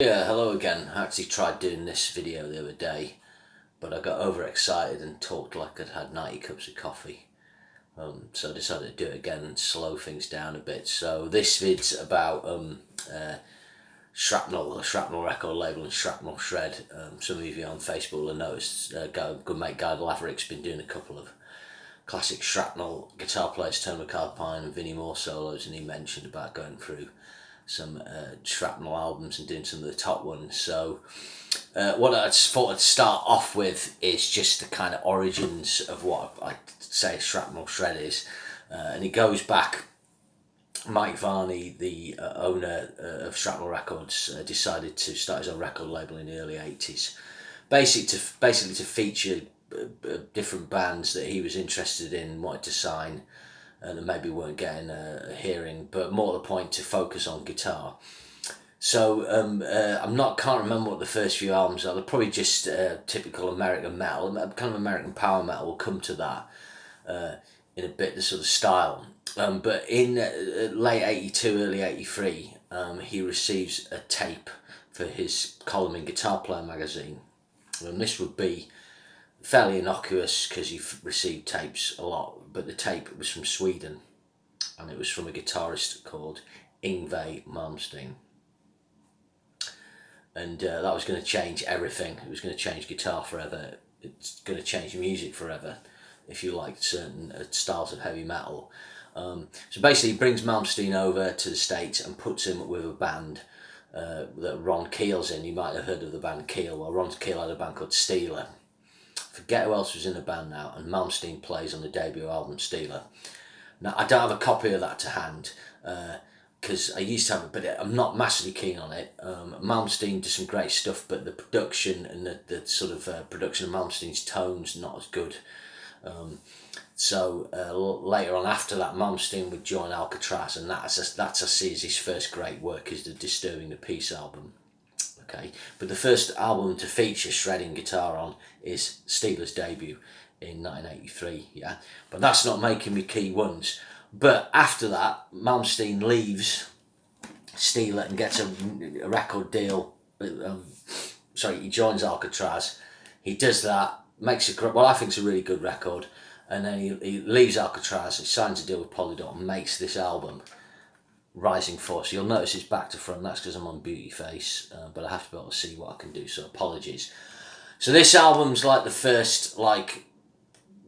Yeah, hello again. I actually tried doing this video the other day, but I got overexcited and talked like I'd had 90 cups of coffee. So I decided to do it again and slow things down a bit. So this vid's about Shrapnel, the Shrapnel record label, and Shrapnel Shred. Some of you on Facebook will have noticed good mate Guy Laverick's been doing a couple of classic Shrapnel guitar players, Tony Macalpine and Vinnie Moore solos, and he mentioned about going through some Shrapnel albums and doing some of the top ones. So what I thought I'd start off with is just the kind of origins of what I say Shrapnel Shred is. And it goes back, Mike Varney, the owner of Shrapnel Records, decided to start his own record label in the early 80s. Basically to feature different bands that he was interested in, wanted to sign, and maybe weren't getting a hearing, but more to the point, to focus on guitar. So can't remember what the first few albums are. They're probably just typical American metal, kind of American power metal. We'll come to that in a bit, the sort of style. But in late 82, early 83, he receives a tape for his column in Guitar Player magazine. And this would be fairly innocuous because he received tapes a lot, but the tape was from Sweden, and it was from a guitarist called Yngwie Malmsteen. And that was going to change everything. It was going to change guitar forever. It's going to change music forever if you like certain styles of heavy metal. So basically, he brings Malmsteen over to the States and puts him with a band that Ron Keel's in. You might have heard of the band Keel. Well, Ron Keel had a band called Steeler. Forget who else was in the band now, and Malmsteen plays on the debut album Steeler. Now, I don't have a copy of that to hand because I used to have it, but I'm not massively keen on it. Malmsteen does some great stuff, but the production and the sort of production of Malmsteen's tone's not as good. So later on, after that, Malmsteen would join Alcatraz, and that's I see as his first great work, is the Disturbing the Peace album. Okay, but the first album to feature shredding guitar on is Steeler's debut in 1983, yeah? But that's not making me key ones. But after that, Malmsteen leaves Steeler and gets a record deal. He joins Alcatraz. He does that, makes I think it's a really good record. And then he leaves Alcatraz, he signs a deal with Polydor and makes this album, Rising Force. You'll notice it's back to front. That's because I'm on beauty face, but I have to be able to see what I can do, so apologies. So this album's like the first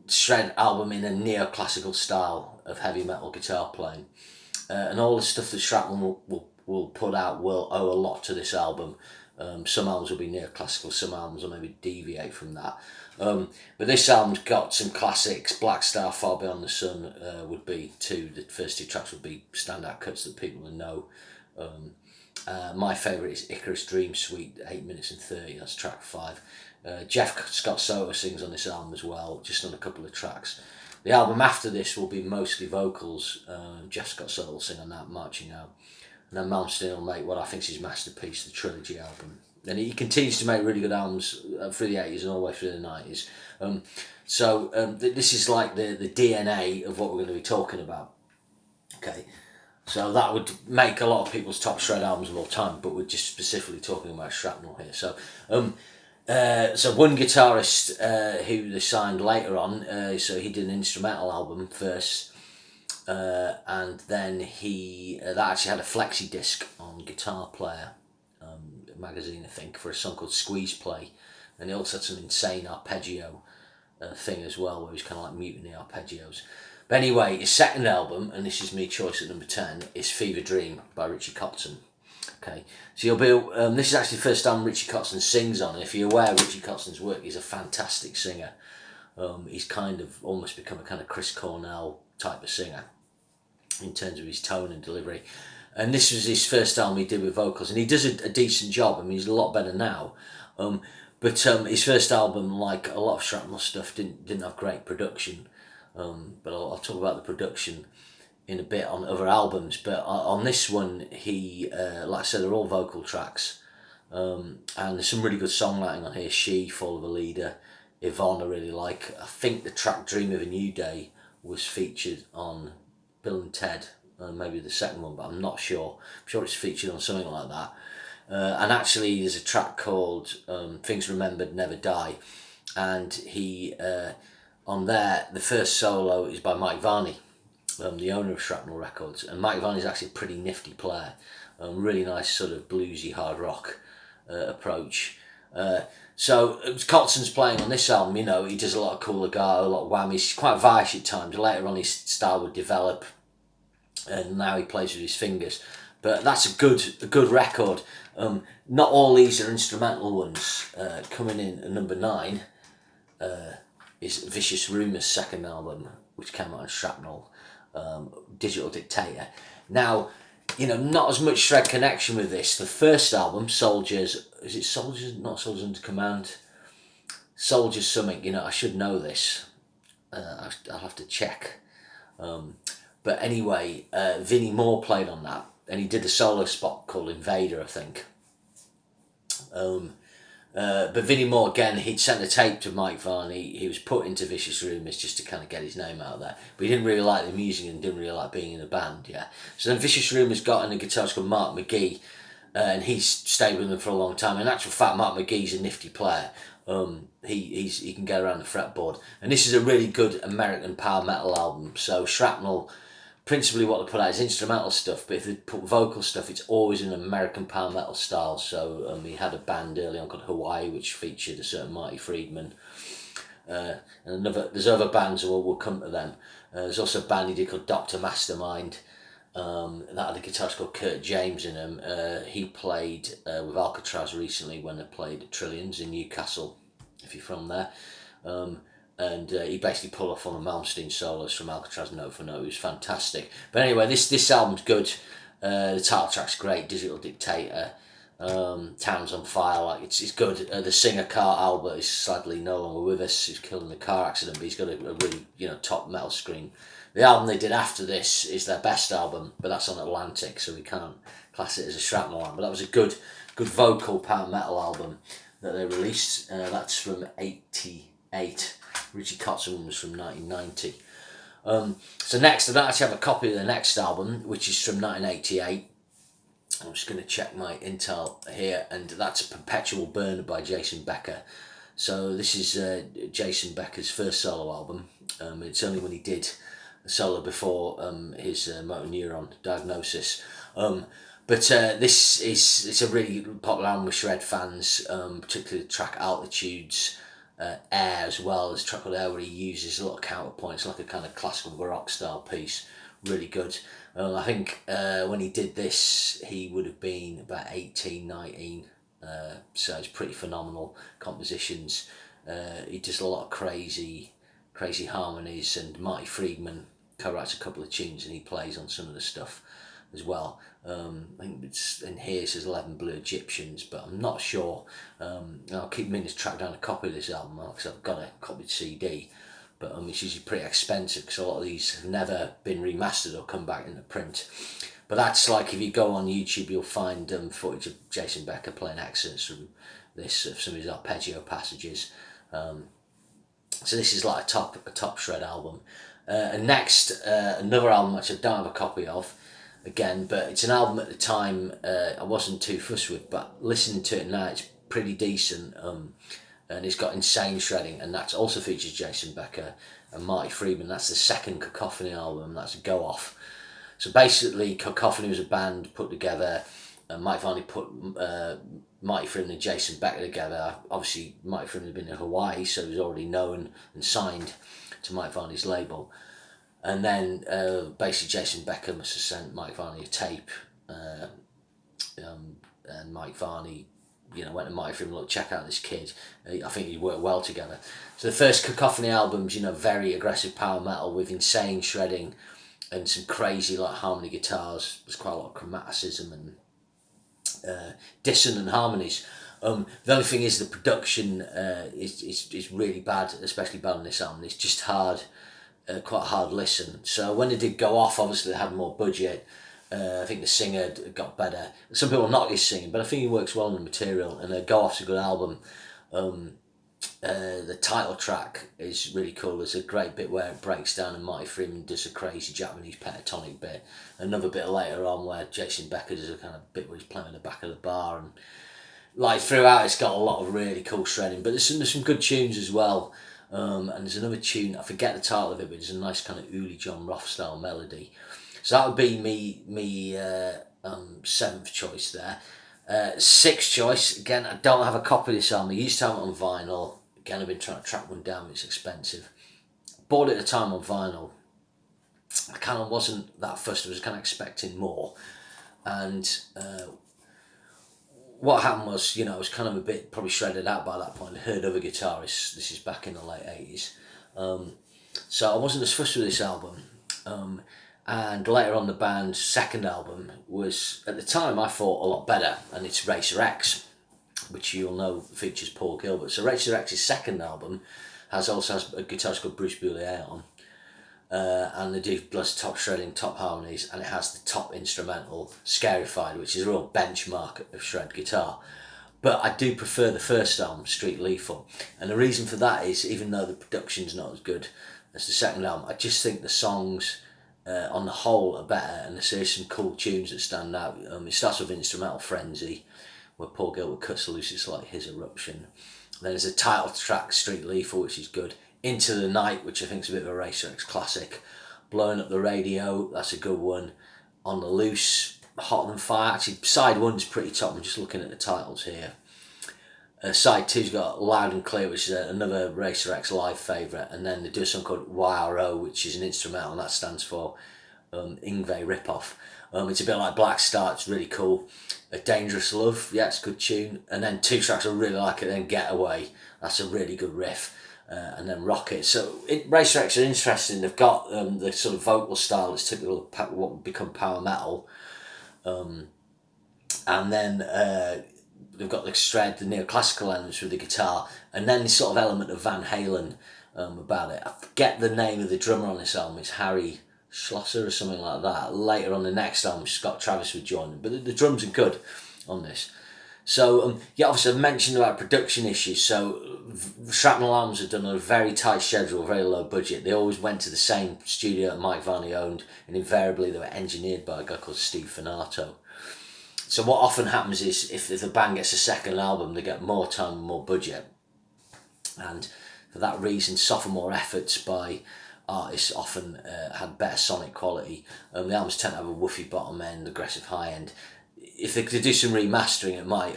shred album in a neoclassical style of heavy metal guitar playing, and all the stuff that Shrapnel will put out will owe a lot to this album. Some albums will be neoclassical, some albums will maybe deviate from that. But this album's got some classics. Black Star, Far Beyond the Sun would be two. The first two tracks would be standout cuts that people will know. My favourite is Icarus Dream Suite, 8 minutes and 30, that's track 5. Jeff Scott Soto sings on this album as well, just on a couple of tracks. The album after this will be mostly vocals. Jeff Scott Soto will sing on that, Marching Out. And then Malmsteen will make what I think is his masterpiece, the Trilogy album. And he continues to make really good albums through the 80s and all the way through the 90s. This is like the DNA of what we're going to be talking about. Okay, so that would make a lot of people's top shred albums of all time, but we're just specifically talking about Shrapnel here. So one guitarist who they signed later on, so he did an instrumental album first, and then that actually had a flexi disc on Guitar Player magazine, I think, for a song called Squeeze Play, and he also had some insane arpeggio thing as well, where he was kind of like muting the arpeggios. But anyway, his second album, and this is my choice at number 10, is Fever Dream by Richie Kotzen. Okay, so this is actually the first time Richie Kotzen sings on it. If you're aware of Richie Kotzen's work, he's a fantastic singer. He's kind of almost become a kind of Chris Cornell type of singer in terms of his tone and delivery. And this was his first album he did with vocals, and he does a decent job. I mean, he's a lot better now. But his first album, like a lot of Shrapnel stuff, didn't have great production. But I'll talk about the production in a bit on other albums. But on this one, he, like I said, they're all vocal tracks. And there's some really good songwriting on here. She, Fall of a Leader, Yvonne I really like. I think the track Dream of a New Day was featured on Bill and Ted, maybe the second one, but I'm not sure. I'm sure it's featured on something like that. And actually there's a track called Things Remembered Never Die, and he on there the first solo is by Mike Varney, the owner of Shrapnel Records, and Mike Varney is actually a pretty nifty player, really nice sort of bluesy hard rock approach. So Kotzen's playing on this album, you know, he does a lot of cool legato, a lot of whammies, he's quite vice at times. Later on his style would develop, and now he plays with his fingers. But that's a good record. Not all these are instrumental ones. Coming in at number 9 is Vicious Rumour's second album, which came out on Shrapnel, Digital Dictator. Now, you know, not as much Shred connection with this. The first album, Soldiers, is it Soldiers? Not Soldiers Under Command. Soldiers something, you know, I should know this. I'll have to check. But anyway, Vinnie Moore played on that, and he did a solo spot called Invader, I think. But Vinnie Moore, again, he'd sent a tape to Mike Varney. He was put into Vicious Rumours just to kind of get his name out there. But he didn't really like the music and didn't really like being in a band, yeah. So then Vicious Rumours got in a guitarist called Mark McGee, and he's stayed with them for a long time. In actual fact, Mark McGee's a nifty player. He can get around the fretboard. And this is a really good American power metal album. So Shrapnel, principally what they put out is instrumental stuff, but if they put vocal stuff, it's always in American power metal style. So he had a band early on called Hawaii, which featured a certain Marty Friedman. And there's other bands, we'll come to them. There's also a band he did called Dr. Mastermind. That had a guitarist called Kurt James in him. He played with Alcatraz recently when they played Trillions in Newcastle, if you're from there. And he basically pulled off one of Malmsteen's solos from Alcatraz note for note. It was fantastic. But anyway, this album's good. The title track's great, Digital Dictator. Town's on Fire, like it's good. The singer Carl Albert is sadly no longer with us. He's killed in a car accident, but he's got a really, you know, top metal screen. The album they did after this is their best album, but that's on Atlantic, so we can't class it as a Shrapnel album. But that was a good vocal power metal album that they released. That's from '88. Richie Kotzen was from 1990. So next, I don't actually have a copy of the next album, which is from 1988. I'm just going to check my intel here, and that's Perpetual Burner by Jason Becker. So this is Jason Becker's first solo album. It's only when he did a solo before his motor neuron diagnosis. But it's a really popular album with Shred fans, particularly the track Altitudes. Air as well. There's a track called Air where he uses a lot of counterpoint. It's like a kind of classical baroque style piece. Really good. I think when he did this, he would have been about 18, 19. So it's pretty phenomenal compositions. He does a lot of crazy harmonies, and Marty Friedman co-writes a couple of tunes and he plays on some of the stuff as well. I think it's in here it says 11 Blue Egyptians, but I'm not sure. I'll keep meaning to track down a copy of this album because I've got a copied CD, but it's usually pretty expensive because a lot of these have never been remastered or come back into print. But that's like, if you go on YouTube, you'll find footage of Jason Becker playing excerpts from this, of some of his arpeggio passages. So this is like a top Shred album. And next, another album which I don't have a copy of, again, but it's an album at the time I wasn't too fussed with, but listening to it now, it's pretty decent. And it's got insane shredding, and that also features Jason Becker and Marty Friedman. That's the second Cacophony album. That's a Go Off. So basically, Cacophony was a band put together. Mike Varney put Marty Friedman and Jason Becker together. Obviously, Marty Friedman had been in Hawaii, so he was already known and signed to Mike Varney's label. And then basically Jason Becker must have sent Mike Varney a tape, and Mike Varney, you know, went to Marty Friedman, look, check out this kid. I think they worked well together. So the first Cacophony album's, you know, very aggressive power metal with insane shredding and some crazy like harmony guitars. There's quite a lot of chromaticism and dissonant harmonies. The only thing is the production is really bad, especially bad on this album. It's just hard. Quite a hard listen. So when they did Go Off, obviously they had more budget. I think the singer got better. Some people knock his singing, but I think he works well on the material, and Go Off's a good album. the title track is really cool. There's a great bit where it breaks down and Marty Friedman does a crazy Japanese pentatonic bit. Another bit later on where Jason Becker does a kind of bit where he's playing at the back of the bar, and like throughout it's got a lot of really cool shredding. But there's some good tunes as well. And there's another tune, I forget the title of it, but it's a nice kind of Uli John Roth style melody. So that would be me seventh choice there. Sixth choice, again, I don't have a copy of this album. I used to have it on vinyl. Again, I've been trying to track one down, but it's expensive. Bought it at the time on vinyl. I kind of wasn't that fussed, I was kind of expecting more. And what happened was, I was kind of a bit probably shredded out by that point. I heard other guitarists, this is back in the late 80s. So I wasn't as fussed with this album. And later on, the band's second album was, at the time, I thought a lot better, and it's Racer X, which you'll know features Paul Gilbert. So Racer X's second album also has a guitarist called Bruce Boulier on, and they do plus top shredding, top harmonies, and it has the top instrumental, Scarified, which is a real benchmark of shred guitar. But I do prefer the first album, Street Lethal, and the reason for that is, even though the production's not as good as the second album, I just think the songs on the whole are better, and there's some cool tunes that stand out. It starts with Instrumental Frenzy, where Paul Gilbert cuts loose, it's like his eruption. Then there's a title track, Street Lethal, which is good. Into the Night, which I think is a bit of a Racer X classic. Blowing Up the Radio, that's a good one. On the Loose, Hotter Than Fire. Actually, side one's pretty top, I'm just looking at the titles here. Side two's got Loud and Clear, which is another Racer X live favourite, and then they do a song called YRO, which is an instrumental, and that stands for Yngwie Ripoff. It's a bit like Black Star, it's really cool. A Dangerous Love, yeah, it's a good tune. And then two tracks I really like it, then Getaway, that's a really good riff. And then Rocket. So Racer X are interesting, they've got the sort of vocal style that's typical of what would become power metal. And then they've got the shred, the neoclassical elements with the guitar, and then this sort of element of Van Halen about it. I forget the name of the drummer on this album, it's Harry Schlosser or something like that. Later on the next album, Scott Travis would join him, but the drums are good on this. So, obviously I've mentioned about production issues, so Shrapnel albums have done a very tight schedule, very low budget. They always went to the same studio that Mike Varney owned, and invariably they were engineered by a guy called Steve Fanato. So what often happens is, if the band gets a second album, they get more time and more budget. And for that reason, sophomore efforts by artists often had better sonic quality. The albums tend to have a woofy bottom end, aggressive high end. If they could do some remastering, it might,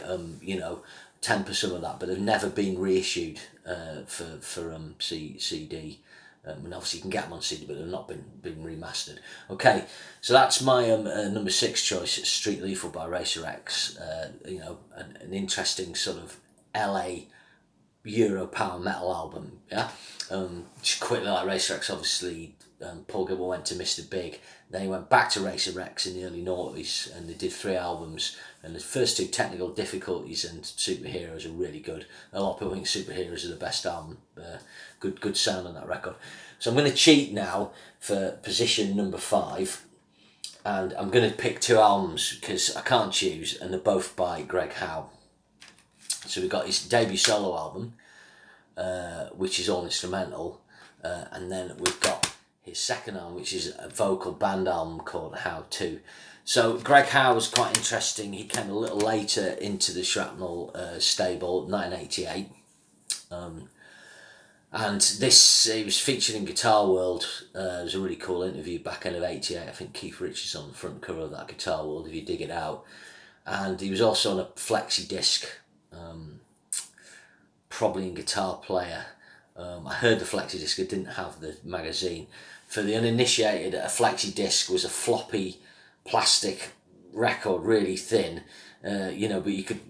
temper some of that, but they've never been reissued for CD. And obviously you can get them on CD, but they've not been remastered. Okay, so that's my number 6 choice, Street Lethal by Racer X. An interesting sort of LA Euro power metal album, yeah. Just quickly, like Racer X, obviously, Paul Gilbert went to Mr. Big. Then he went back to Racer X in the early noughties, and they did 3 albums. And the first 2, Technical Difficulties and Superheroes, are really good. A lot of people think Superheroes are the best album. Good sound on that record. So I'm going to cheat now for position number 5, and I'm going to pick 2 albums because I can't choose, and they're both by Greg Howe. So we've got his debut solo album, which is all instrumental, and then we've got his second album, which is a vocal band album called How To. So Greg Howe was quite interesting. He came a little later into the Shrapnel stable, 1988. And this, he was featured in Guitar World. It was a really cool interview back end of 88. I think Keith Richie's on the front cover of that Guitar World, if you dig it out. And he was also on a flexi disc, probably in Guitar Player. I heard the flexi disc, I didn't have the magazine. For the uninitiated, a flexi disc was a floppy plastic record, really thin, but you could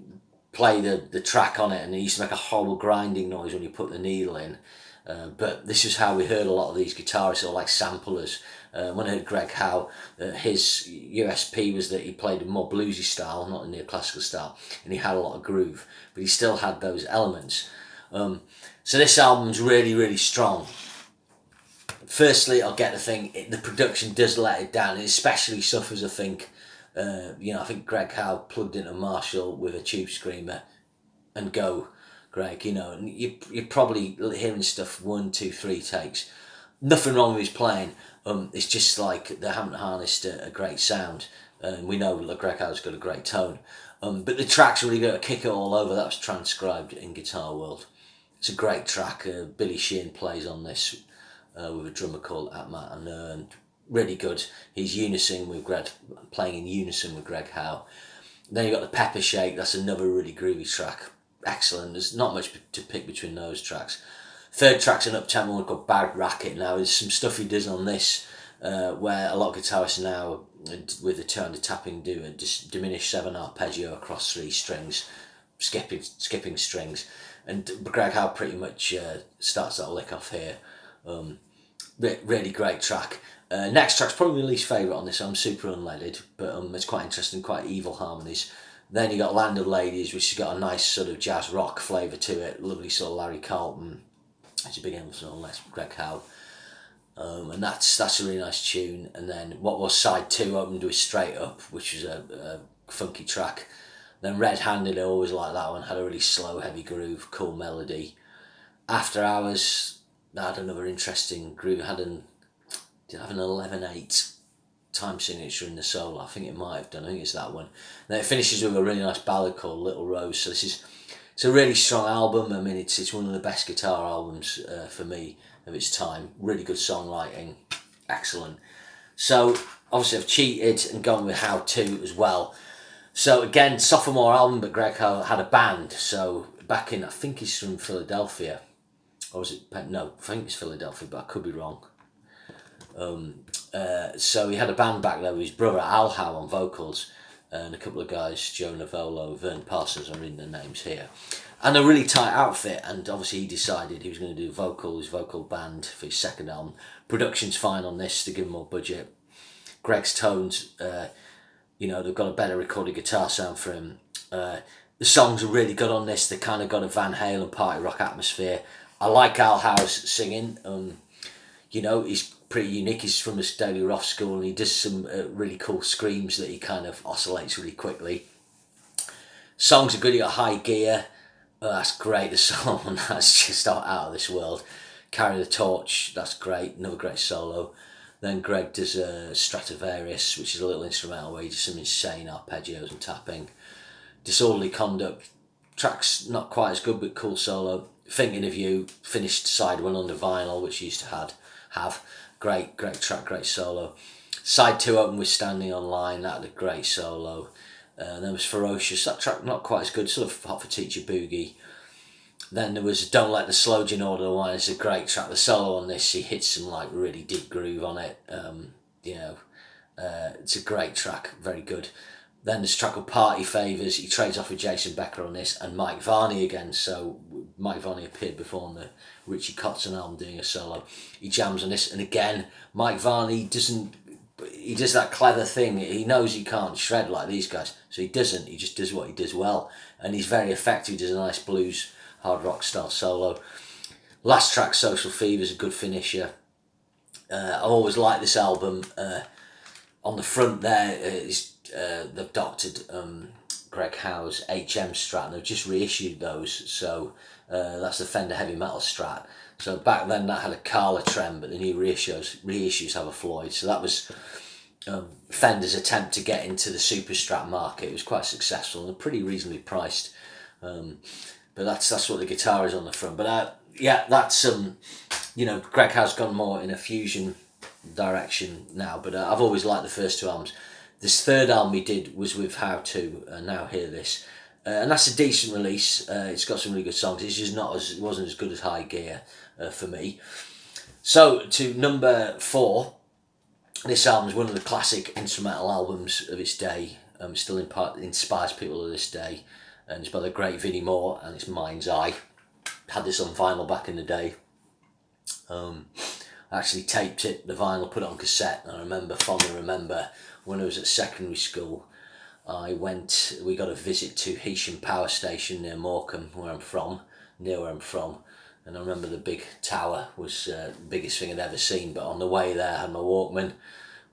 play the track on it, and it used to make a horrible grinding noise when you put the needle in. But this is how we heard a lot of these guitarists, or like samplers. When I heard Greg Howe, his USP was that he played a more bluesy style, not a neoclassical style, and he had a lot of groove, but he still had those elements. So this album's really, really strong. Firstly, I'll get the thing, the production does let it down. It especially suffers, I think. I think Greg Howe plugged into Marshall with a tube screamer and go Greg, you know, and you're probably hearing stuff 1, 2, 3 takes. Nothing wrong with his playing. It's just like they haven't harnessed a great sound. We know that Greg Howe's got a great tone. But the track's really got to kick it all over. That was transcribed in Guitar World. It's a great track. Billy Sheehan plays on this with a drummer called Atmat, and really good. He's playing in unison with Greg Howe. Then you got the Pepper Shake. That's another really groovy track. Excellent. There's not much to pick between those tracks. Third track's an up-tempo one called Bad Racket. Now there's some stuff he does on this where a lot of guitarists now, with the turn of tapping, do a diminished 7 arpeggio across 3 strings, skipping strings, and Greg Howe pretty much starts that lick off here. Really great track. Next track's probably my least favourite on this. I'm super unleaded, but it's quite interesting, quite evil harmonies. Then you got Land of Ladies, which has got a nice sort of jazz rock flavour to it. Lovely sort of Larry Carlton. It's a big emphasis on Greg Howe. And that's a really nice tune. And then what was side 2 opened with Straight Up, which was a funky track. Then Red Handed, I always liked that one, had a really slow, heavy groove, cool melody. After Hours, that had another interesting groove. Did have an 11/8 time signature in the solo. I think it might have done. I think it's that one. Then it finishes with a really nice ballad called Little Rose. So it's a really strong album. I mean, it's one of the best guitar albums for me of its time. Really good songwriting, excellent. So obviously I've cheated and gone with How To as well. So again, sophomore album, but Greg Howe had a band. So back in, I think he's from Philadelphia, or was it? No, I think it's Philadelphia, but I could be wrong. So he had a band back there with his brother Al Howe on vocals, and a couple of guys, Joe Novello, Vern Parsons, I'm reading their names here, and a really tight outfit. And obviously he decided he was going to do his vocal band for his second album. Production's fine on this to give him more budget. Greg's tones, they've got a better recorded guitar sound for him. The songs are really good on this. They kind of got a Van Halen party rock atmosphere. I like Al Howe's singing. He's pretty unique. He's from a Daily Roth school, and he does some really cool screams that he kind of oscillates really quickly. Songs are good. You got High Gear. Oh, that's great. The song that's just out of this world. Carry the Torch. That's great. Another great solo. Then Greg does Stradivarius, which is a little instrumental where he does some insane arpeggios and tapping. Disorderly Conduct. Track's not quite as good, but cool solo. Thinking of You, finished side 1 on the vinyl, which he used to have. Great track, great solo. Side 2 open with Standing on Line, that had a great solo. Then was Ferocious, that track not quite as good, sort of Hot for Teacher Boogie. Then there was Don't Let the Slow Gin Order the Wine, it's a great track. The solo on this, he hits some like really deep groove on it. It's a great track, very good. Then there's a track called Party Favours. He trades off with Jason Becker on this, and Mike Varney again. So Mike Varney appeared before on the Richie Kotzen album doing a solo. He jams on this, and again, Mike Varney he does that clever thing. He knows he can't shred like these guys, so he doesn't. He just does what he does well, and he's very effective. He does a nice blues, hard rock style solo. Last track, Social Fever, is a good finisher. I've always liked this album. On the front there they've doctored Greg Howe's HM Strat, and they've just reissued those. So that's the Fender Heavy Metal Strat. So back then that had a Carla trem, but the new reissues have a Floyd. So that was Fender's attempt to get into the Super Strat market. It was quite successful and pretty reasonably priced. But that's what the guitar is on the front. But that's Greg Howe's gone more in a fusion direction now. But I've always liked the first 2 albums. This third album he did was with How To, Now Hear This. And that's a decent release. It's got some really good songs. It's just it wasn't as good as High Gear for me. So to number 4, this album is one of the classic instrumental albums of its day. Still inspires people of this day. And it's by the great Vinnie Moore, and it's Mind's Eye. Had this on vinyl back in the day. I actually taped it, the vinyl, put it on cassette, and I fondly remember when I was at secondary school, we got a visit to Heysham Power Station near Morecambe, near where I'm from, and I remember the big tower was the biggest thing I'd ever seen. But on the way there I had my Walkman.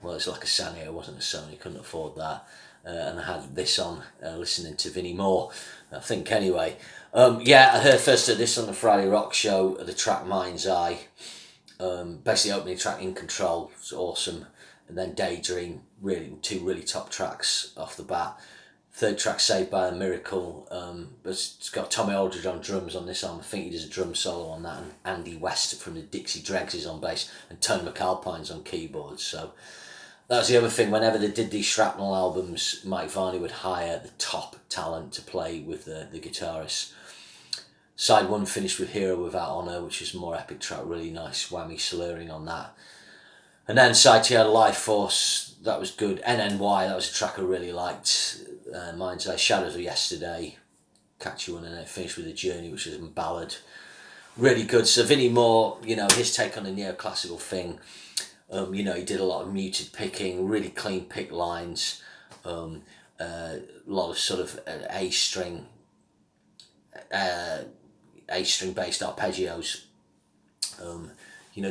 Well, it's like a Sanyo, it wasn't a Sony, couldn't afford that. And I had this on, listening to Vinnie Moore. I think anyway. Yeah, I heard first of this on the Friday Rock Show, the track Mind's Eye. Basically opening track In Control, it's awesome. And then Daydream, really two really top tracks off the bat. Third track Saved by a Miracle. It's got Tommy Aldridge on drums on this album. I think he does a drum solo on that, and Andy West from the Dixie Dregs is on bass, and Tony Macalpine's on keyboards. So that's the other thing. Whenever they did these Shrapnel albums, Mike Varney would hire the top talent to play with the guitarists. Side 1 finished with Hero Without Honour, which is a more epic track, really nice whammy slurring on that. And then side 2 had Life Force, that was good. NNY, that was a track I really liked. Mind's Eye, Shadows of Yesterday, catchy one, and then it finished with The Journey, which is a ballad. Really good. So Vinnie Moore, his take on the neoclassical thing, he did a lot of muted picking, really clean pick lines, a lot of sort of A-string based arpeggios,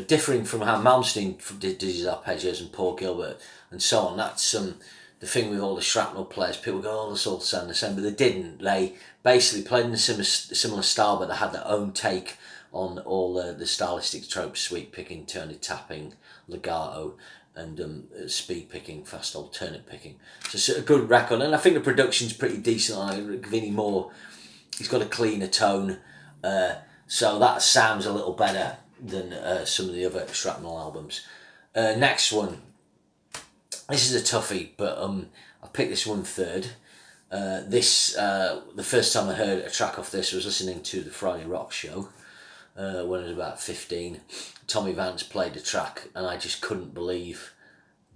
differing from how Malmsteen did his arpeggios and Paul Gilbert and so on. That's the thing with all the Shrapnel players. People go, oh, this all sound the same, but they didn't. They basically played in a similar style, but they had their own take on all the stylistic tropes: sweep picking, turned tapping, legato, and speed picking, fast alternate picking. So it's a good record, and I think the production's pretty decent on it. Vinnie Moore, he's got a cleaner tone, so that sounds a little better than some of the other Shrapnel albums. Next one, this is a toughie, but I picked this one third. The first time I heard a track off this was listening to the Friday Rock Show when I was about 15. Tommy Vance played the track, and I just couldn't believe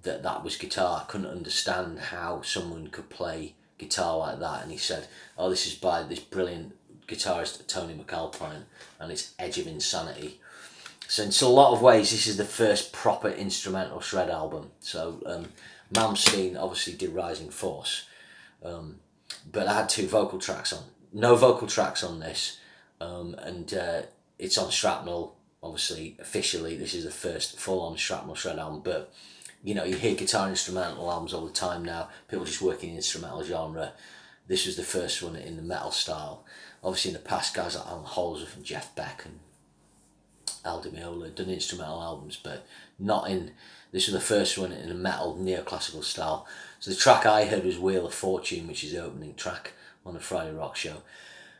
that was guitar. I couldn't understand how someone could play guitar like that, and he said, oh, this is by this brilliant guitarist Tony Macalpine, and it's Edge of Insanity. So in a lot of ways, this is the first proper instrumental shred album. So Malmsteen obviously did Rising Force, but I had 2 vocal tracks on. No vocal tracks on this, and it's on Shrapnel. Obviously, officially, this is the first full-on Shrapnel shred album, but you hear guitar instrumental albums all the time now, people just working in the instrumental genre. This was the first one in the metal style. Obviously in the past, guys like Alan Holdsworth and Jeff Beck and Al Di Meola had done instrumental albums, but not in, this was the first one in a metal neoclassical style. So the track I heard was Wheel of Fortune, which is the opening track on the Friday Rock Show.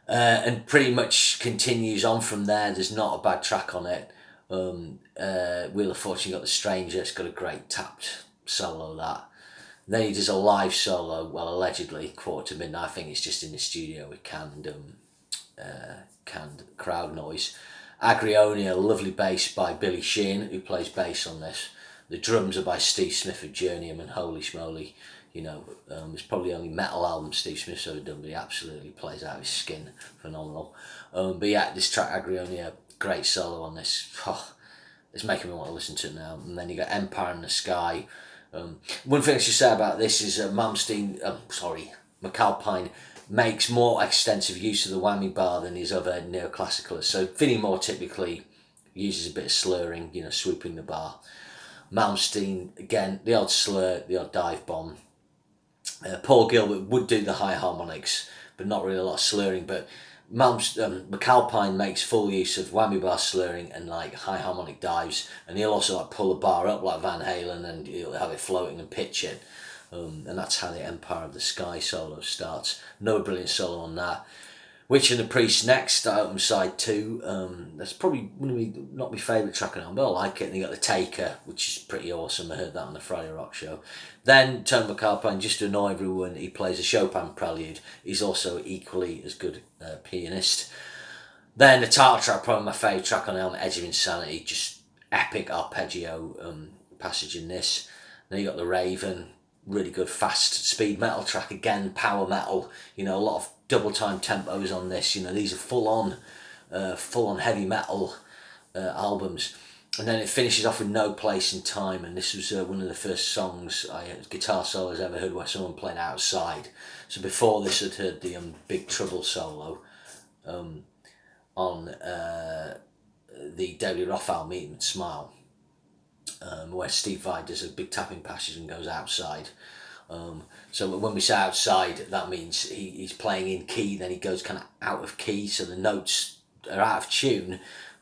And pretty much continues on from there. There's not a bad track on it. Wheel of Fortune got The Stranger, it's got a great tapped solo, that. Then he does a live solo, well, allegedly, 1:45. I think it's just in the studio with canned crowd noise. Agrionia, lovely bass by Billy Sheehan, who plays bass on this. The drums are by Steve Smith of Journeyman, and holy schmoly, it's probably the only metal album Steve Smith's ever done, but he absolutely plays out his skin, phenomenal. But yeah, this track Agrionia, great solo on this. It's making me want to listen to it now. And then you got Empire in the Sky. One thing I should say about this is Macalpine makes more extensive use of the whammy bar than his other neoclassicalists. So Vinnie Moore typically uses a bit of slurring, swooping the bar. Malmsteen, again, the odd slur, the odd dive bomb. Paul Gilbert would do the high harmonics, but not really a lot of slurring. But Macalpine makes full use of whammy bar slurring and like high harmonic dives, and he'll also like pull the bar up like Van Halen, and he'll have it floating and pitch it, and that's how the Empire of the Sky solo starts. Another brilliant solo on that. Witch and the Priest next, that opens side 2. That's probably not my favourite track on it, but I like it. And you got The Taker, which is pretty awesome. I heard that on the Friday Rock Show. Then Tony Macalpine, just to annoy everyone, he plays a Chopin prelude. He's also equally as good a pianist. Then the title track, probably my favourite track on the Edge of Insanity, just epic arpeggio passage in this. Then you got The Raven, really good fast speed metal track, again power metal, a lot of double time tempos on this. These are full on heavy metal albums. And then it finishes off with No Place in Time, and this was one of the first songs guitar solos I ever heard where someone played outside. So before this I'd heard the Big Trouble solo on the David Rothwell Meet and Smile, where Steve Vai does a big tapping passage and goes outside. So when we say outside, that means he's playing in key, then he goes kind of out of key, so the notes are out of tune,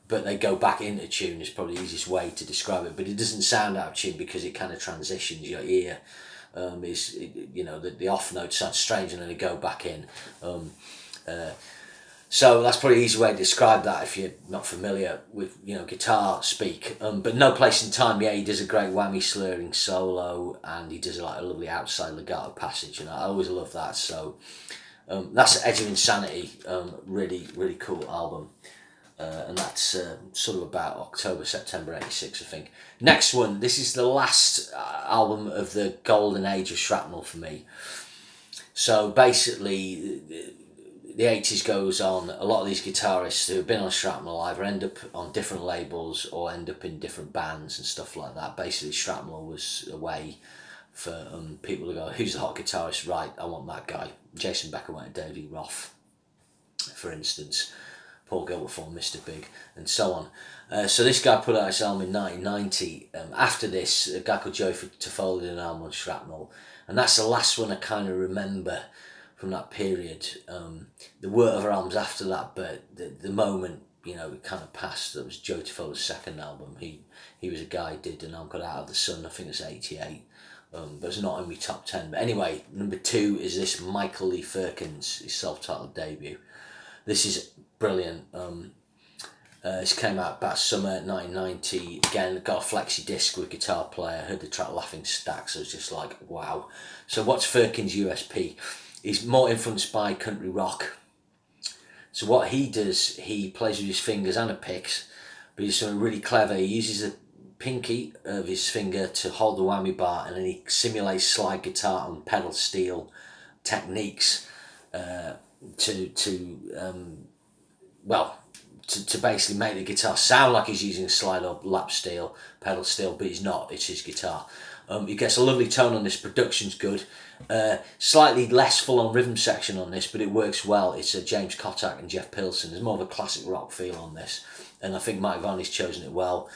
but they go back into tune is probably the easiest way to describe it. But it doesn't sound out of tune because it kind of transitions. Your ear the off notes sound strange and then they go back in. So that's probably an easy way to describe that if you're not familiar with guitar speak. But No Place in Time, yeah, he does a great whammy slurring solo and he does like a lovely outside legato passage, and I always love that. So that's Edge of Insanity, really really cool album, and that's sort of about October September '86 I think. Next one, this is the last album of the golden age of Shrapnel for me. So basically, the 80s goes on, a lot of these guitarists who have been on Shrapnel either end up on different labels or end up in different bands and stuff like that. Basically, Shrapnel was a way for people to go, who's the hot guitarist? Right, I want that guy. Jason Becker went to David Roth, for instance. Paul Gilbert formed Mr. Big, and so on. So this guy put out his album in 1990. After this, a guy called Joey Toffoli did an album on Shrapnel, and that's the last one I kind of remember from that period. There were other albums after that, but the moment, it kind of passed. That was Joey Toffoli's second album. He was a guy who did an album called Out of the Sun, I think it's 88. But it's not in my top 10. But anyway, number 2 is this Michael Lee Firkins, his self-titled debut. This is brilliant. This came out about summer 1990. Again, got a flexi disc with guitar player. Heard the track Laughing Stack, so it's just like, wow. So what's Firkins' USP? He's more influenced by country rock. So what he does, he plays with his fingers and a picks, but he's something really clever. He uses the pinky of his finger to hold the whammy bar, and then he simulates slide guitar and pedal steel techniques to basically make the guitar sound like he's using slide or lap steel, pedal steel, but he's not, it's his guitar. He gets a lovely tone on this, production's good. Slightly less full on rhythm section on this, but it works well. It's James Kotak and Jeff Pilson. There's more of a classic rock feel on this, and I think Mike Varney's chosen it well.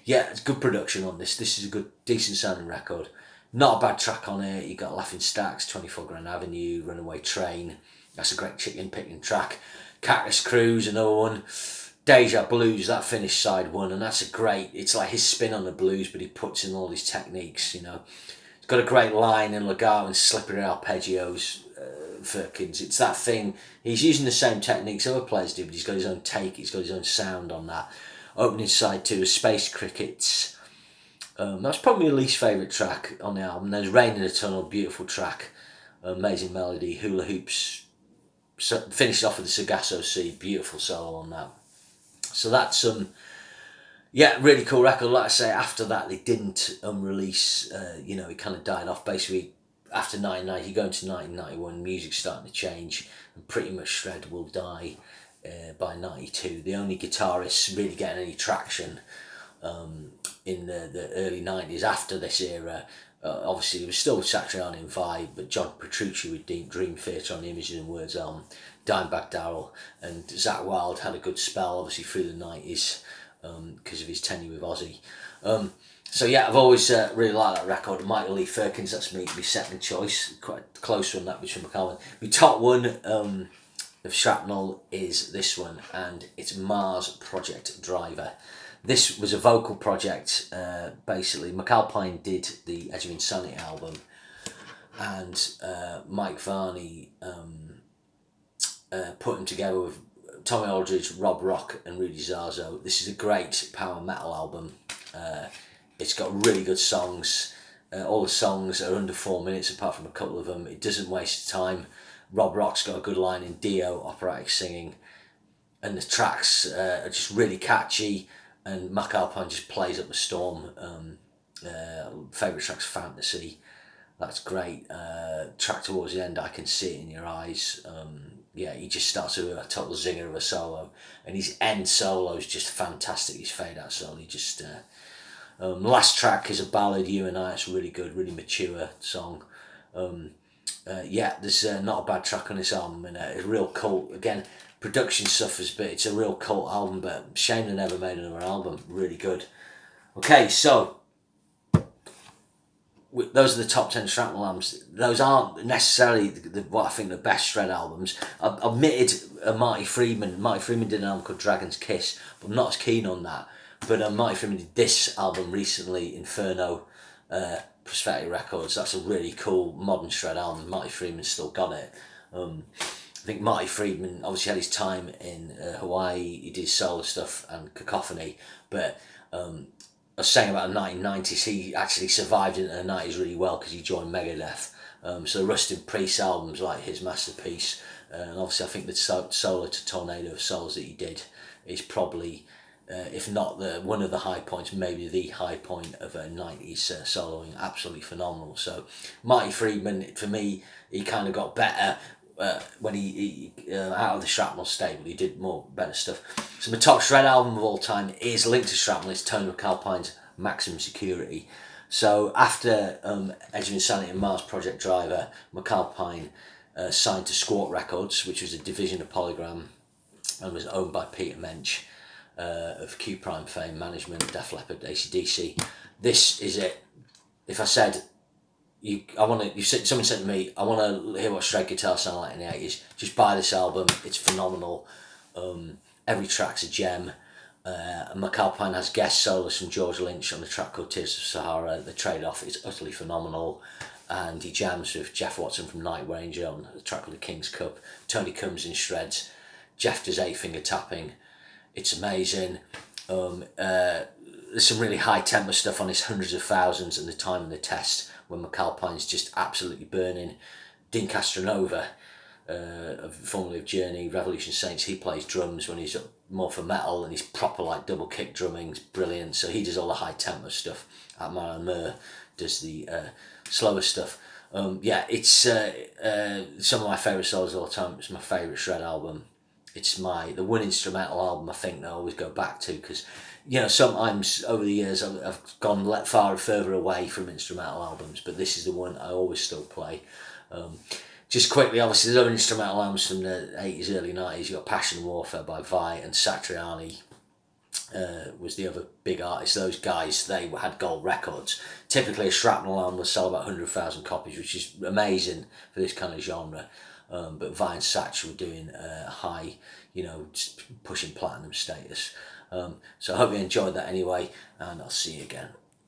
It's good production on this. This is a good, decent sounding record. Not a bad track on it. You got Laughing Stacks, 24 Grand Avenue, Runaway Train. That's a great chicken picking track. Cactus Cruise, another one. Deja Blues, that finished side 1, and that's a great, it's like his spin on the blues, but he puts in all these techniques, It's got a great line and legato and slippery arpeggios, Firkins. It's that thing, he's using the same techniques other players do, but he's got his own take, he's got his own sound on that. Opening side 2 is Space Crickets. That's probably my least favourite track on the album. There's Rain in the Tunnel, beautiful track, amazing melody, hula hoops, finished off with the Sagasso C, beautiful solo on that. So that's really cool record. Like I say, after that they didn't release. It kind of died off. Basically, after 1990, you go into 1991, music's starting to change, and pretty much Shred will die by 92. The only guitarists really getting any traction in the early 90s after this era. Obviously, there was still Satriani and Vibe, but John Petrucci with Dream Theatre on the Images and Words album, Dimebag Darrell, and Zakk Wylde had a good spell, obviously, through the 90s because of his tenure with Ozzy. I've always really liked that record. Michael Lee Firkins, that's my second choice. Quite a close one, that between Macalpine. My top one of Shrapnel is this one, and it's Mars Project Driver. This was a vocal project, basically. Macalpine did the Edge of Insanity album, and Mike Varney put them together with Tommy Aldridge, Rob Rock and Rudy Zarzo. This is a great power metal album. It's got really good songs. All the songs are under 4 minutes apart from a couple of them. It doesn't waste time. Rob Rock's got a good line in Dio, operatic singing, and the tracks are just really catchy, and Macalpine just plays up a storm. Favourite track's Fantasy. That's great. Track towards the end, I Can See It in Your Eyes. He just starts with a total zinger of a solo, and his end solo is just fantastic. His fade out solo, last track is a ballad, You and I. It's really good, really mature song. There's not a bad track on this album, and a real cult. Again, production suffers, but it's a real cult album. But shame they never made another album. Really good. Okay, so those are the top 10 Shrapnel albums. Those aren't necessarily what I think the best Shred albums. I've admitted Marty Friedman. Marty Friedman did an album called Dragon's Kiss, but I'm not as keen on that. But Marty Friedman did this album recently, Inferno, Prosthetic Records. That's a really cool modern Shred album. Marty Friedman's still got it. I think Marty Friedman obviously had his time in Hawaii. He did solo stuff and Cacophony, but I was saying about the 1990s, he actually survived into the 90s really well because he joined Megadeth. So the Rust in Priest albums, like his masterpiece, and obviously I think the solo to Tornado of Souls that he did is probably, if not one of the high points, maybe the high point of a 90s soloing. Absolutely phenomenal. So Marty Friedman, for me, he kind of got better when he out of the Shrapnel stable. He did better stuff. So my top Shred album of all time is linked to Shrapnel. It's Tony Macalpine's Maximum Security. So after Edge of Insanity and Mars Project Driver, Macalpine signed to Squawk Records, which was a division of Polygram and was owned by Peter Mensch of Q Prime fame, management, Def Leppard, AC/DC. This is it. If I said someone said to me, I want to hear what shred guitar sounded like in the 80s, just buy this album. It's phenomenal. Every track's a gem. Macalpine has guest solos from George Lynch on the track called Tears of Sahara. The trade-off is utterly phenomenal. And he jams with Jeff Watson from Night Ranger on the track called The King's Cup. Tony comes in shreds. Jeff does 8-finger tapping. It's amazing. There's some really high tempo stuff on his Hundreds of Thousands and The Time and the Test, when Macalpine's just absolutely burning. Dean Castronova, formerly of Journey, Revolution Saints, he plays drums when he's more for metal, and he's proper like double kick drumming. It's brilliant. So he does all the high tempo stuff. Atman Mur does the slower stuff. It's some of my favourite solos of all time. It's my favourite Shred album. It's the one instrumental album I think that I always go back to, because sometimes over the years I've gone far further away from instrumental albums, but this is the one I always still play. Just quickly, obviously there's other instrumental albums from the 80s, early 90s. You got Passion and Warfare by Vi, and Satriani was the other big artist. Those guys, they had gold records. Typically a Shrapnel album will sell about 100,000 copies, which is amazing for this kind of genre. But Vi and Satch were doing high, pushing platinum status. So I hope you enjoyed that anyway, and I'll see you again.